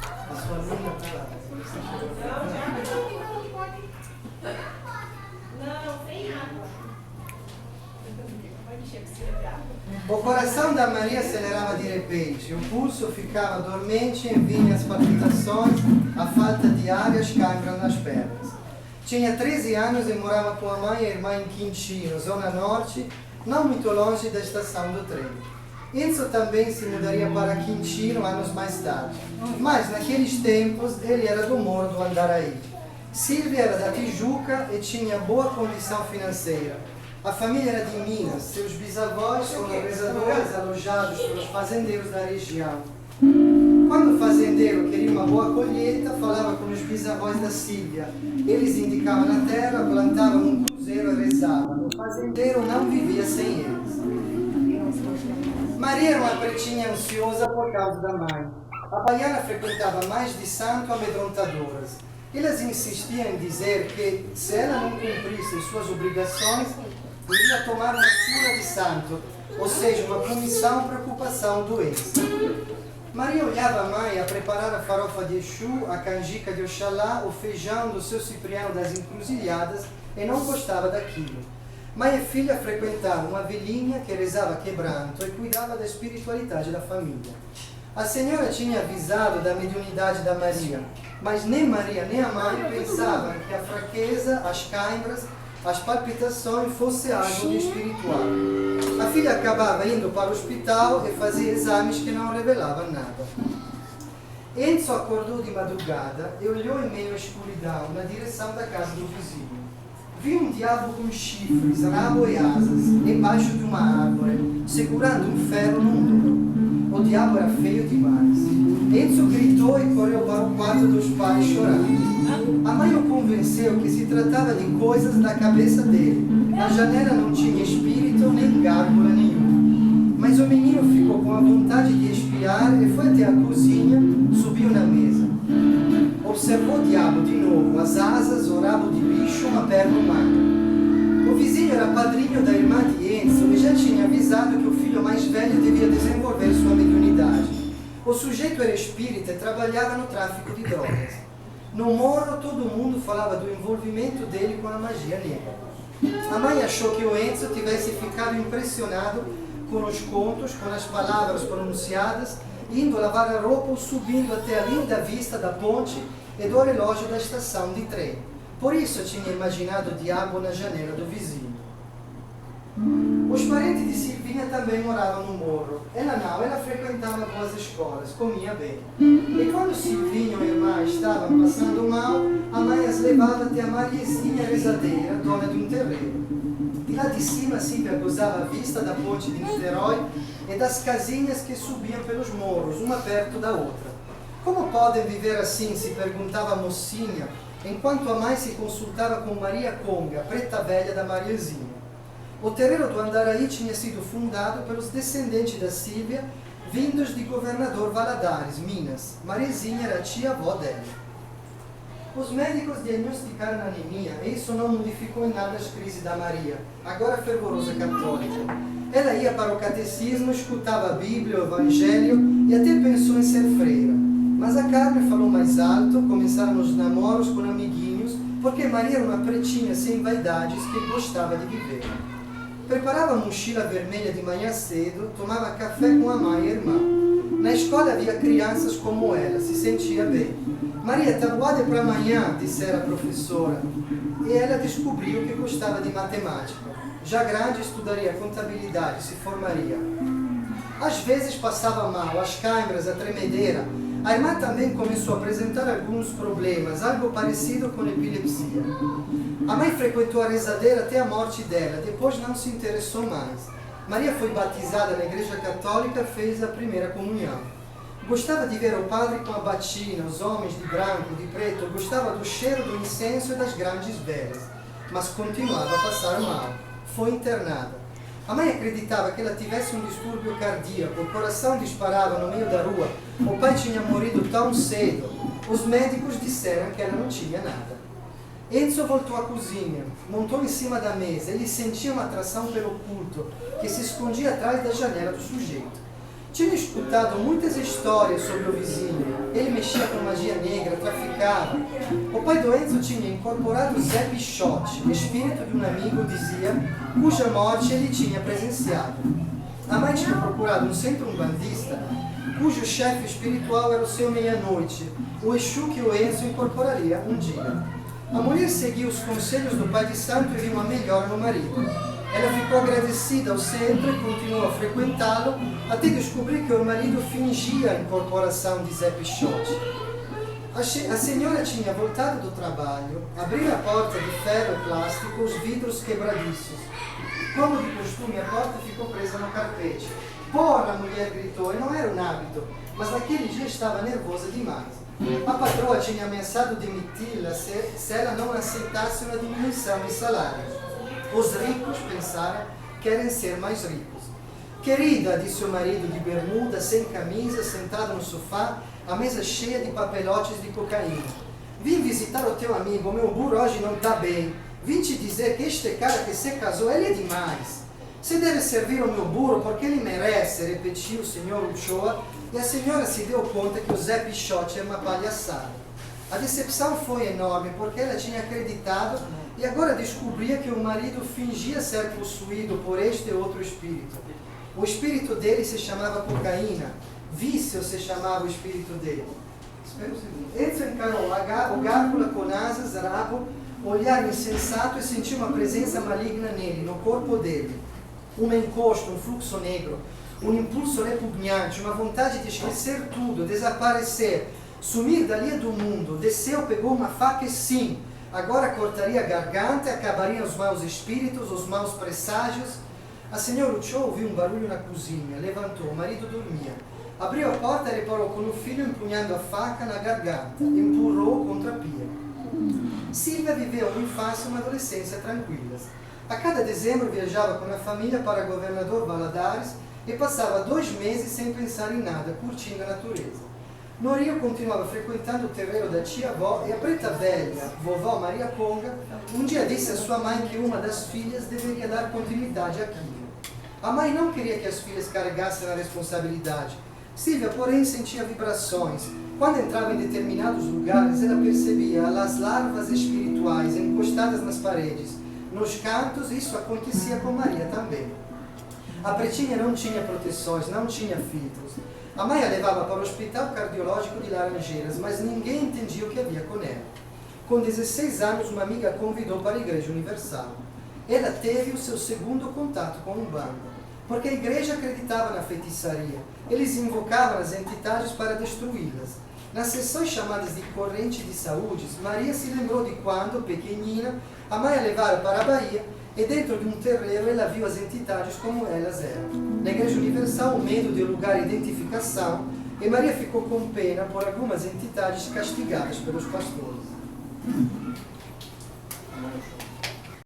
A sua aluna está lá. Não, tem água. O coração da Maria acelerava de repente, o pulso ficava dormente e vinha as palpitações, a falta de ar e as câimbras nas pernas. Tinha 13 anos e morava com a mãe e a irmã em Quintino, zona norte, não muito longe da estação do trem. Enzo também se mudaria para Quintino anos mais tarde, mas naqueles tempos ele era do Morro do Andaraí. Silvia era da Tijuca e tinha boa condição financeira. A família era de Minas, seus bisavós foram rezadores alojados pelos fazendeiros da região. Quando o fazendeiro queria uma boa colheita, falava com os bisavós da Silvia. Eles indicavam na terra, plantavam um cruzeiro e rezavam. O fazendeiro não vivia sem eles. Maria era uma pretinha ansiosa por causa da mãe. A baiana frequentava mais de santo amedrontadoras. Elas insistiam em dizer que, se ela não cumprisse suas obrigações, iria tomar uma cura de santo, ou seja, uma punição, preocupação, doença. Maria olhava a mãe a preparar a farofa de Exu, a canjica de Oxalá, o feijão do seu Cipriano das Encruzilhadas e não gostava daquilo. Mãe e filha frequentavam uma velhinha que rezava quebranto e cuidava da espiritualidade da família. A senhora tinha avisado da mediunidade da Maria, mas nem Maria nem a mãe pensavam que a fraqueza, as câimbras, as palpitações fosse algo de espiritual. A filha acabava indo para o hospital e fazia exames que não revelavam nada. Enzo acordou de madrugada e olhou em meio à escuridão na direção da casa do vizinho. Viu um diabo com chifres, rabo e asas, embaixo de uma árvore, segurando um ferro no ombro. O diabo era feio demais. Enzo gritou e correu para o quarto dos pais chorando. A mãe o convenceu que se tratava de coisas da cabeça dele. A janela não tinha espírito nem gárgula nenhuma. Mas o menino ficou com a vontade de espiar e foi até a cozinha, subiu na mesa. Observou o diabo de novo, as asas, o rabo de bicho, uma perna humana. O vizinho era padrinho da irmã de Enzo e já tinha avisado que o filho mais velho devia desenvolver sua mediunidade. O sujeito era espírita e trabalhava no tráfico de drogas. No morro, todo mundo falava do envolvimento dele com a magia negra. A mãe achou que o Enzo tivesse ficado impressionado com os contos, com as palavras pronunciadas, indo lavar a roupa ou subindo até a linda vista da ponte e do relógio da estação de trem. Por isso tinha imaginado o diabo na janela do vizinho. Os parentes de Silvinha também moravam no morro. Ela frequentava boas escolas, comia bem. E quando Silvinho e a irmã estavam passando mal, a mãe as levava até a Mariezinha rezadeira, dona de um terreiro. De lá de cima, Silvia gozava a vista da ponte de Niterói e das casinhas que subiam pelos morros, uma perto da outra. Como podem viver assim, se perguntava a mocinha, enquanto a mãe se consultava com Maria Conga, preta velha da Mariezinha. O terreiro do Andaraí tinha sido fundado pelos descendentes da Silvia, vindos de Governador Valadares, Minas. Marizinha era a tia-avó dela. Os médicos diagnosticaram anemia e isso não modificou em nada as crises da Maria, agora fervorosa católica. Ela ia para o catecismo, escutava a Bíblia, o Evangelho e até pensou em ser freira. Mas a Carmen falou mais alto, começaram os namoros com amiguinhos, porque Maria era uma pretinha sem vaidades que gostava de viver. Preparava a mochila vermelha de manhã cedo, tomava café com a mãe e a irmã. Na escola havia crianças como ela, se sentia bem. Maria, tabuada para amanhã, dissera a professora. E ela descobriu que gostava de matemática. Já grande, estudaria contabilidade, se formaria. Às vezes passava mal, as câimbras, a tremedeira. A irmã também começou a apresentar alguns problemas, algo parecido com epilepsia. A mãe frequentou a rezadeira até a morte dela, depois não se interessou mais. Maria foi batizada na igreja católica, fez a primeira comunhão. Gostava de ver o padre com a batina, os homens de branco, de preto, gostava do cheiro do incenso e das grandes velas, mas continuava a passar mal. Foi internada. A mãe acreditava que ela tivesse um distúrbio cardíaco, o coração disparava no meio da rua, o pai tinha morrido tão cedo. Os médicos disseram que ela não tinha nada. Enzo voltou à cozinha, montou em cima da mesa, ele sentia uma atração pelo culto, que se escondia atrás da janela do sujeito. Tinha escutado muitas histórias sobre o vizinho. Ele mexia com magia negra, traficava. O pai do Enzo tinha incorporado Zé Pichote, espírito de um amigo, dizia, cuja morte ele tinha presenciado. A mãe tinha procurado um centro umbandista, cujo chefe espiritual era o seu meia-noite, o Exu que o Enzo incorporaria um dia. A mulher seguiu os conselhos do pai de santo e viu uma melhora no marido. Ela ficou agradecida ao centro e continuou a frequentá-lo até descobrir que o marido fingia a incorporação de Zé Pichote. A senhora tinha voltado do trabalho, abriu a porta de ferro e plástico, os vidros quebradiços. Como de costume, a porta ficou presa no carpete. Porra, a mulher gritou, e não era um hábito, mas naquele dia estava nervosa demais. A patroa tinha ameaçado demiti-la se ela não aceitasse uma diminuição de salário. Os ricos, pensaram, querem ser mais ricos. Querida, disse o marido de bermuda, sem camisa, sentado no sofá, a mesa cheia de papelotes de cocaína. Vim visitar o teu amigo, meu burro hoje não está bem. Vim te dizer que este cara que se casou, ele é demais. Você deve servir o meu burro porque ele merece, repetiu o senhor Uchoa, e a senhora se deu conta que o Zé Pichote é uma palhaçada. A decepção foi enorme porque ela tinha acreditado e agora descobria que o marido fingia ser possuído por este outro espírito. O espírito dele se chamava cocaína, vício se chamava o espírito dele. Espera um segundo. Enzo encarou o gárgula com asas, rabo, olhar insensato e sentiu uma presença maligna nele, no corpo dele. Um encosto, um fluxo negro, um impulso repugnante, uma vontade de esquecer tudo, desaparecer, sumir dali do mundo. Desceu, pegou uma faca e sim, agora cortaria a garganta, acabaria os maus espíritos, os maus presságios. A senhora Uchoa ouviu um barulho na cozinha, levantou, o marido dormia. Abriu a porta e reparou com o filho empunhando a faca na garganta, empurrou contra a pia. Silvia viveu uma infância e uma adolescência tranquilas. A cada dezembro viajava com a família para Governador Valadares e passava 2 meses sem pensar em nada, curtindo a natureza. No Rio continuava frequentando o terreiro da tia-avó e a preta velha, vovó Maria Conga, um dia disse à sua mãe que uma das filhas deveria dar continuidade àquilo. A mãe não queria que as filhas carregassem a responsabilidade. Silvia, porém, sentia vibrações. Quando entrava em determinados lugares, ela percebia as larvas espirituais encostadas nas paredes, nos cantos, e isso acontecia com Maria também. A pretinha não tinha proteções, não tinha filtros. A mãe a levava para o Hospital Cardiológico de Laranjeiras, mas ninguém entendia o que havia com ela. Com 16 anos, uma amiga a convidou para a Igreja Universal. Ela teve o seu segundo contato com Umbanda, porque a igreja acreditava na feitiçaria. Eles invocavam as entidades para destruí-las. Nas sessões chamadas de corrente de saúde, Maria se lembrou de quando, pequenina, a mãe a levara para a Bahia e dentro de um terreiro ela viu as entidades como elas eram. Na Igreja Universal, o medo deu lugar à identificação e Maria ficou com pena por algumas entidades castigadas pelos pastores.